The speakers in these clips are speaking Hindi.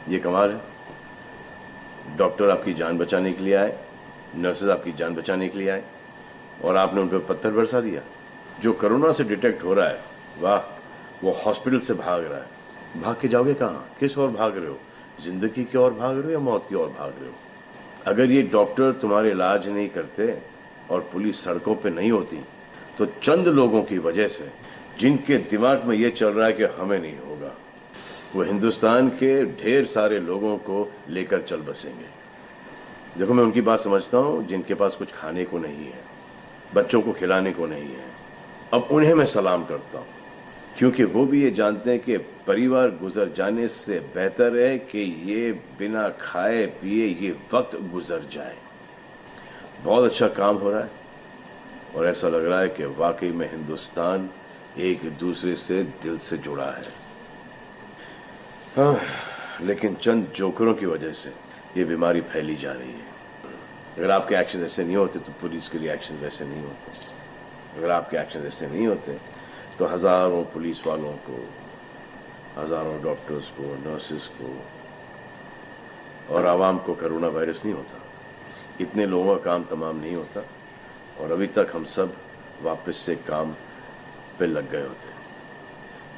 ये कमाल है। डॉक्टर आपकी जान बचाने के लिए आए, नर्सेज आपकी जान बचाने के लिए आए, और आपने उन पर पत्थर बरसा दिया। जो कोरोना से डिटेक्ट हो रहा है, वाह, वो हॉस्पिटल से भाग रहा है। भाग के जाओगे कहाँ? किस ओर भाग रहे हो? जिंदगी की ओर भाग रहे हो या मौत की ओर भाग रहे हो? अगर ये डॉक्टर तुम्हारे इलाज नहीं करते और पुलिस सड़कों पे नहीं होती, तो चंद लोगों की वजह से, जिनके दिमाग में ये चल रहा है कि हमें नहीं होगा, वो हिंदुस्तान के ढेर सारे लोगों को लेकर चल बसेंगे। देखो, मैं उनकी बात समझता हूं जिनके पास कुछ खाने को नहीं है, बच्चों को खिलाने को नहीं है। अब उन्हें मैं सलाम करता हूं, क्योंकि वो भी ये जानते हैं कि परिवार गुजर जाने से बेहतर है कि ये बिना खाए पिए ये वक्त गुजर जाए। बहुत अच्छा काम हो रहा है और ऐसा लग रहा है कि वाकई में हिंदुस्तान एक दूसरे से दिल से जुड़ा है। हाँ, लेकिन चंद जोकरों की वजह से ये बीमारी फैली जा रही है। अगर आपके एक्शन ऐसे नहीं होते तो पुलिस के रिएक्शन वैसे नहीं होते। अगर आपके एक्शन ऐसे नहीं होते तो हजारों पुलिस वालों को, हजारों डॉक्टर्स को, नर्सेस को और आवाम को कोरोना वायरस नहीं होता। इतने लोगों का काम तमाम नहीं होता और अभी तक हम सब वापस से काम पे लग गए होते।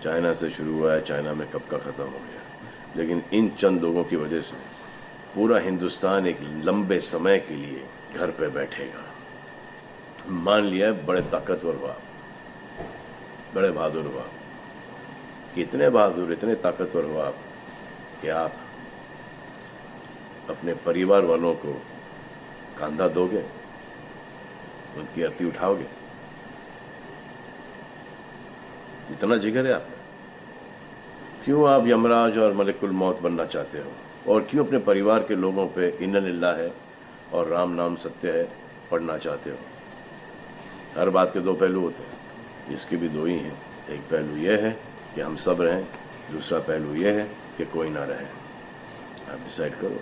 चाइना से शुरू हुआ है, चाइना में कब का खत्म हो गया, लेकिन इन चंद लोगों की वजह से पूरा हिंदुस्तान एक लंबे समय के लिए घर पे बैठेगा। मान लिया बड़े ताकतवर हुआ, बड़े बहादुर हुआ, कितने बहादुर, इतने ताकतवर हुआ आप कि आप अपने परिवार वालों को कंधा दोगे, उनकी अर्थी उठाओगे। इतना जिगर है आप में। क्यों आप यमराज और मलिकुल मौत बनना चाहते हो? और क्यों अपने परिवार के लोगों पे इन्ना लिल्लाह है और राम नाम सत्य है पढ़ना चाहते हो? हर बात के दो पहलू होते हैं, इसके भी दो ही हैं। एक पहलू यह है कि हम सब रहें, दूसरा पहलू यह है कि कोई ना रहे। आप डिसाइड करो।